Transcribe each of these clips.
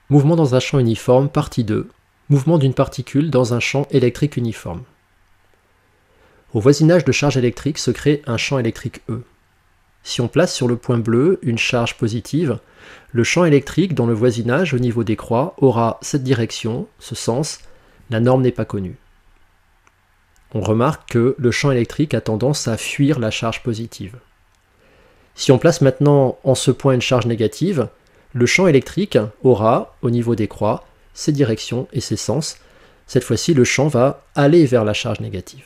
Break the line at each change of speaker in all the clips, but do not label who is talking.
Mouvement dans un champ uniforme, partie 2. Mouvement d'une particule dans un champ électrique uniforme. Au voisinage de charge électrique se crée un champ électrique E. Si on place sur le point bleu une charge positive, le champ électrique dans le voisinage au niveau des croix aura cette direction, ce sens, la norme n'est pas connue. On remarque que le champ électrique a tendance à fuir la charge positive. Si on place maintenant en ce point une charge négative, le champ électrique aura, au niveau des croix, ses directions et ses sens. Cette fois-ci, le champ va aller vers la charge négative.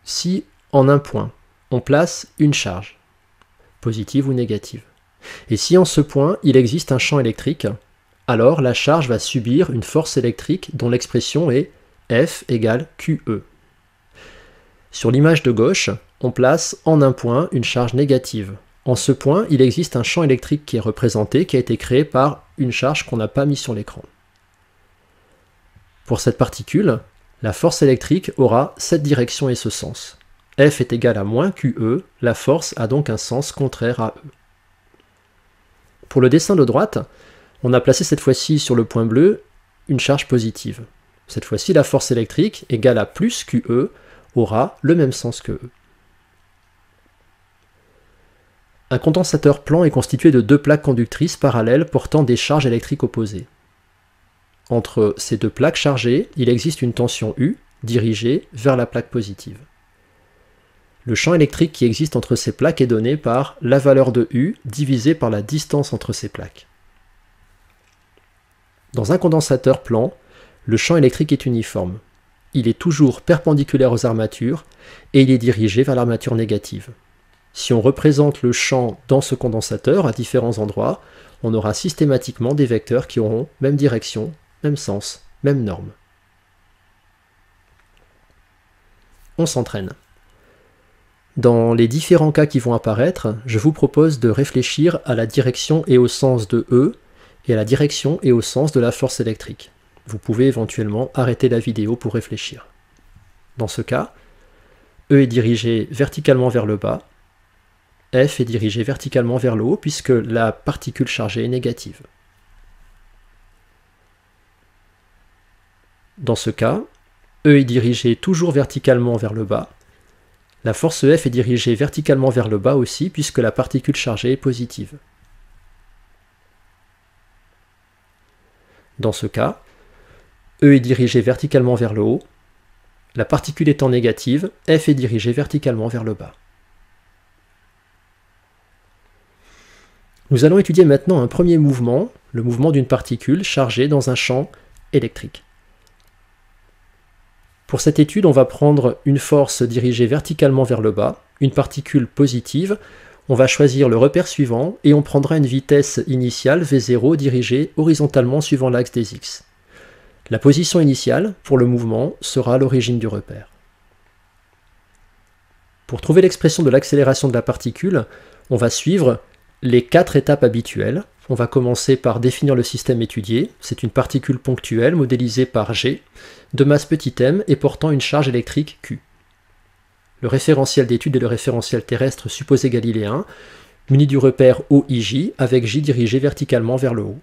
Si, en un point, on place une charge, positive ou négative, et si en ce point, il existe un champ électrique, alors la charge va subir une force électrique dont l'expression est F égale QE. Sur l'image de gauche, on place en un point une charge négative. En ce point, il existe un champ électrique qui est représenté, qui a été créé par une charge qu'on n'a pas mise sur l'écran. Pour cette particule, la force électrique aura cette direction et ce sens. F est égal à moins QE, la force a donc un sens contraire à E. Pour le dessin de droite, on a placé cette fois-ci sur le point bleu une charge positive. Cette fois-ci, la force électrique égale à plus QE aura le même sens que E. Un condensateur plan est constitué de deux plaques conductrices parallèles portant des charges électriques opposées. Entre ces deux plaques chargées, il existe une tension U dirigée vers la plaque positive. Le champ électrique qui existe entre ces plaques est donné par la valeur de U divisée par la distance entre ces plaques. Dans un condensateur plan, le champ électrique est uniforme. Il est toujours perpendiculaire aux armatures et il est dirigé vers l'armature négative. Si on représente le champ dans ce condensateur à différents endroits, on aura systématiquement des vecteurs qui auront même direction, même sens, même norme. On s'entraîne. Dans les différents cas qui vont apparaître, je vous propose de réfléchir à la direction et au sens de E et à la direction et au sens de la force électrique. Vous pouvez éventuellement arrêter la vidéo pour réfléchir. Dans ce cas, E est dirigé verticalement vers le bas, F est dirigé verticalement vers le haut puisque la particule chargée est négative. Dans ce cas, E est dirigé toujours verticalement vers le bas, la force F est dirigée verticalement vers le bas aussi puisque la particule chargée est positive. Dans ce cas, E est dirigé verticalement vers le haut, la particule étant négative, F est dirigée verticalement vers le bas. Nous allons étudier maintenant un premier mouvement, le mouvement d'une particule chargée dans un champ électrique. Pour cette étude, on va prendre une force dirigée verticalement vers le bas, une particule positive, on va choisir le repère suivant et on prendra une vitesse initiale V0 dirigée horizontalement suivant l'axe des X. La position initiale pour le mouvement sera l'origine du repère. Pour trouver l'expression de l'accélération de la particule, on va suivre les 4 étapes habituelles. On va commencer par définir le système étudié. C'est une particule ponctuelle modélisée par G, de masse petit m et portant une charge électrique Q. Le référentiel d'étude est le référentiel terrestre supposé galiléen, muni du repère OIJ avec J dirigé verticalement vers le haut.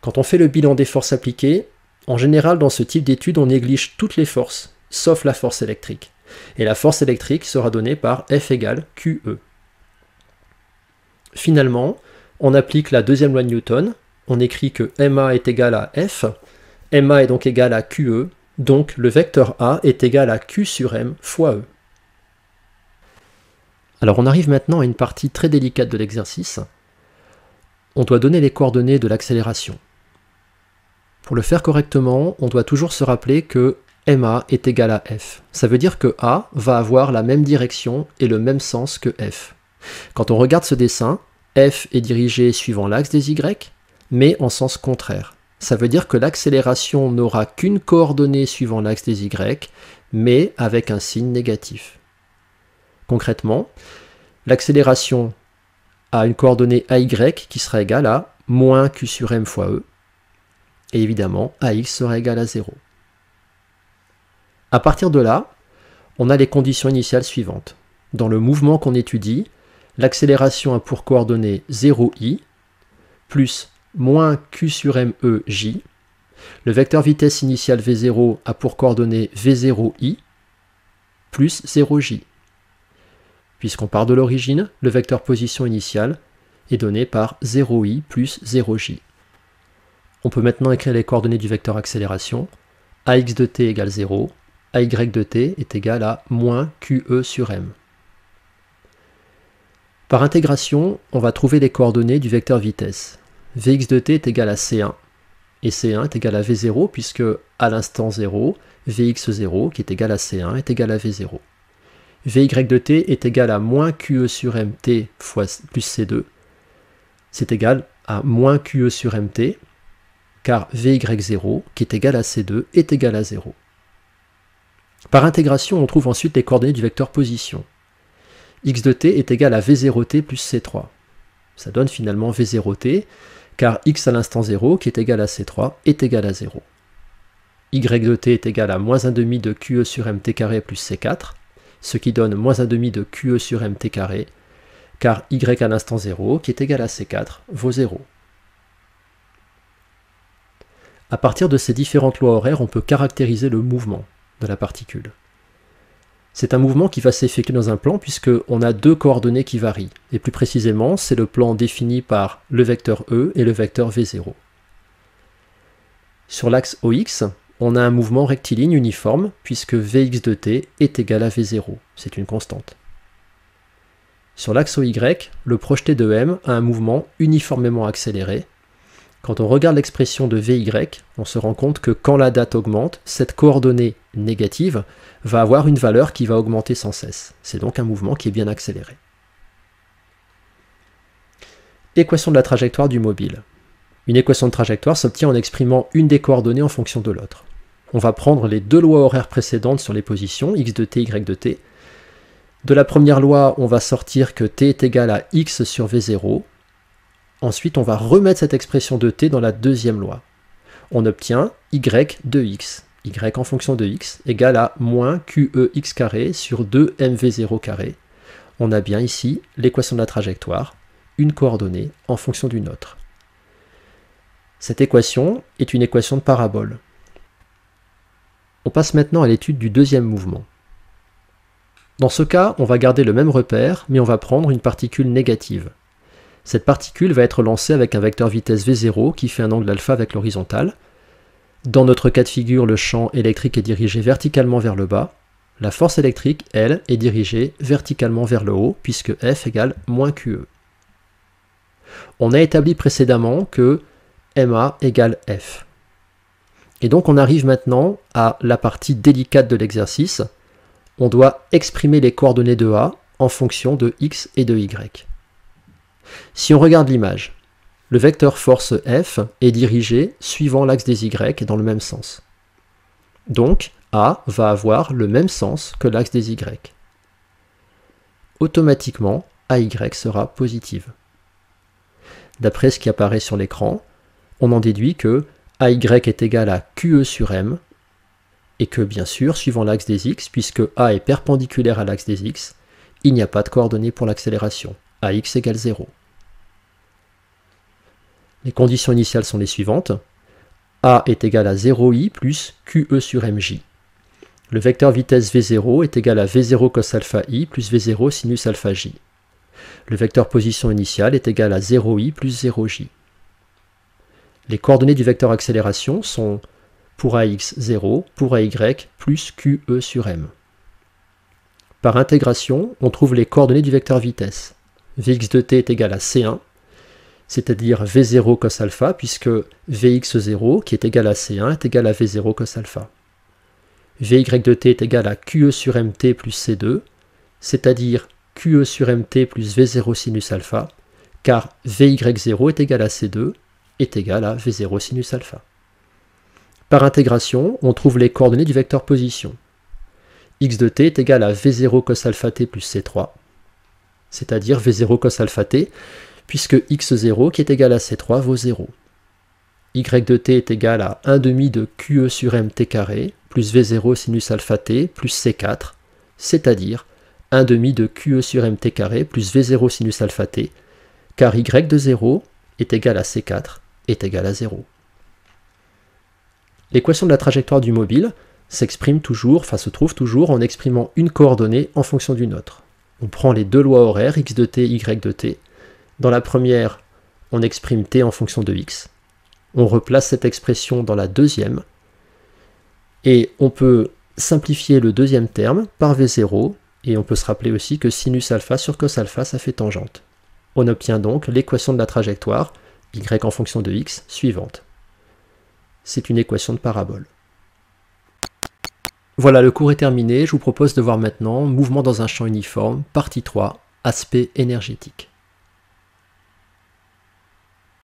Quand on fait le bilan des forces appliquées, en général dans ce type d'étude on néglige toutes les forces, sauf la force électrique. Et la force électrique sera donnée par F égale QE. Finalement, on applique la deuxième loi de Newton, on écrit que MA est égal à F, MA est donc égal à QE, donc le vecteur A est égal à Q sur M fois E. Alors on arrive maintenant à une partie très délicate de l'exercice. On doit donner les coordonnées de l'accélération. Pour le faire correctement, on doit toujours se rappeler que MA est égal à F. Ça veut dire que A va avoir la même direction et le même sens que F. Quand on regarde ce dessin, F est dirigé suivant l'axe des Y, mais en sens contraire. Ça veut dire que l'accélération n'aura qu'une coordonnée suivant l'axe des Y, mais avec un signe négatif. Concrètement, l'accélération a une coordonnée AY qui sera égale à moins Q sur M fois E, et évidemment AX sera égal à 0. À partir de là, on a les conditions initiales suivantes. Dans le mouvement qu'on étudie, l'accélération a pour coordonnées 0i, plus moins q sur me j. Le vecteur vitesse initiale v0 a pour coordonnées v0i, plus 0j. Puisqu'on part de l'origine, le vecteur position initiale est donné par 0i plus 0j. On peut maintenant écrire les coordonnées du vecteur accélération. Ax de t égale 0, ay de t est égal à moins qe sur m. Par intégration, on va trouver les coordonnées du vecteur vitesse. Vx de t est égal à c1, et c1 est égal à v0, puisque à l'instant 0, vx0, qui est égal à c1, est égal à v0. Vy de t est égal à moins qe sur mt fois plus c2, c'est égal à moins qe sur mt, car vy0, qui est égal à c2, est égal à 0. Par intégration, on trouve ensuite les coordonnées du vecteur position. X de t est égal à v0t plus c3. Ça donne finalement v0t, car x à l'instant 0, qui est égal à c3, est égal à 0. Y de t est égal à moins 1 demi de qe sur mt carré plus c4, ce qui donne moins 1 demi de qe sur mt carré, car y à l'instant 0, qui est égal à c4, vaut 0. À partir de ces différentes lois horaires, on peut caractériser le mouvement de la particule. C'est un mouvement qui va s'effectuer dans un plan puisqu'on a deux coordonnées qui varient. Et plus précisément, c'est le plan défini par le vecteur E et le vecteur V0. Sur l'axe OX, on a un mouvement rectiligne uniforme puisque Vx de t est égal à V0. C'est une constante. Sur l'axe OY, le projeté de M a un mouvement uniformément accéléré. Quand on regarde l'expression de Vy, on se rend compte que quand la date augmente, cette coordonnée négative va avoir une valeur qui va augmenter sans cesse. C'est donc un mouvement qui est bien accéléré. Équation de la trajectoire du mobile. Une équation de trajectoire s'obtient en exprimant une des coordonnées en fonction de l'autre. On va prendre les deux lois horaires précédentes sur les positions, x de t, y de t. De la première loi, on va sortir que t est égal à x sur v0. Ensuite, on va remettre cette expression de t dans la deuxième loi. On obtient y de x. Y en fonction de x égale à moins qex carré sur 2mv0 carré. On a bien ici l'équation de la trajectoire, une coordonnée en fonction d'une autre. Cette équation est une équation de parabole. On passe maintenant à l'étude du deuxième mouvement. Dans ce cas, on va garder le même repère, mais on va prendre une particule négative. Cette particule va être lancée avec un vecteur vitesse v0 qui fait un angle alpha avec l'horizontale. Dans notre cas de figure, le champ électrique est dirigé verticalement vers le bas. La force électrique, elle, est dirigée verticalement vers le haut, puisque F égale moins QE. On a établi précédemment que MA égale F. Et donc on arrive maintenant à la partie délicate de l'exercice. On doit exprimer les coordonnées de A en fonction de X et de Y. Si on regarde l'image, le vecteur force F est dirigé suivant l'axe des Y dans le même sens. Donc, A va avoir le même sens que l'axe des Y. Automatiquement, AY sera positive. D'après ce qui apparaît sur l'écran, on en déduit que AY est égal à QE sur M, et que bien sûr, suivant l'axe des X, puisque A est perpendiculaire à l'axe des X, il n'y a pas de coordonnées pour l'accélération. AX égale 0. Les conditions initiales sont les suivantes. A est égal à 0i plus QE sur MJ. Le vecteur vitesse V0 est égal à V0 cos alpha i plus V0 sinus alpha j. Le vecteur position initiale est égal à 0i plus 0j. Les coordonnées du vecteur accélération sont pour AX 0, pour AY plus QE sur M. Par intégration, on trouve les coordonnées du vecteur vitesse. Vx de t est égal à C1, c'est-à-dire V0 cos alpha, puisque Vx0, qui est égal à C1, est égal à V0 cos alpha. Vy de t est égal à QE sur Mt plus C2, c'est-à-dire QE sur Mt plus V0 sinus alpha, car Vy0 est égal à C2, est égal à V0 sinus alpha. Par intégration, on trouve les coordonnées du vecteur position. X de t est égal à V0 cos alpha t plus C3, c'est-à-dire V0 cos alpha t, puisque x0 qui est égal à C3 vaut 0. Y de t est égal à 1 demi de QE sur Mt carré plus V0 sinus alpha t plus C4, c'est-à-dire 1 demi de QE sur MT carré plus V0 sinus alpha t, car Y de 0 est égal à C4 est égal à 0. L'équation de la trajectoire du mobile se trouve toujours en exprimant une coordonnée en fonction d'une autre. On prend les deux lois horaires, x de t, y de t. Dans la première, on exprime t en fonction de x. On replace cette expression dans la deuxième. Et on peut simplifier le deuxième terme par V0. Et on peut se rappeler aussi que sinus alpha sur cos alpha, ça fait tangente. On obtient donc l'équation de la trajectoire, y en fonction de x, suivante. C'est une équation de parabole. Voilà, le cours est terminé. Je vous propose de voir maintenant mouvement dans un champ uniforme, partie 3, aspect énergétique.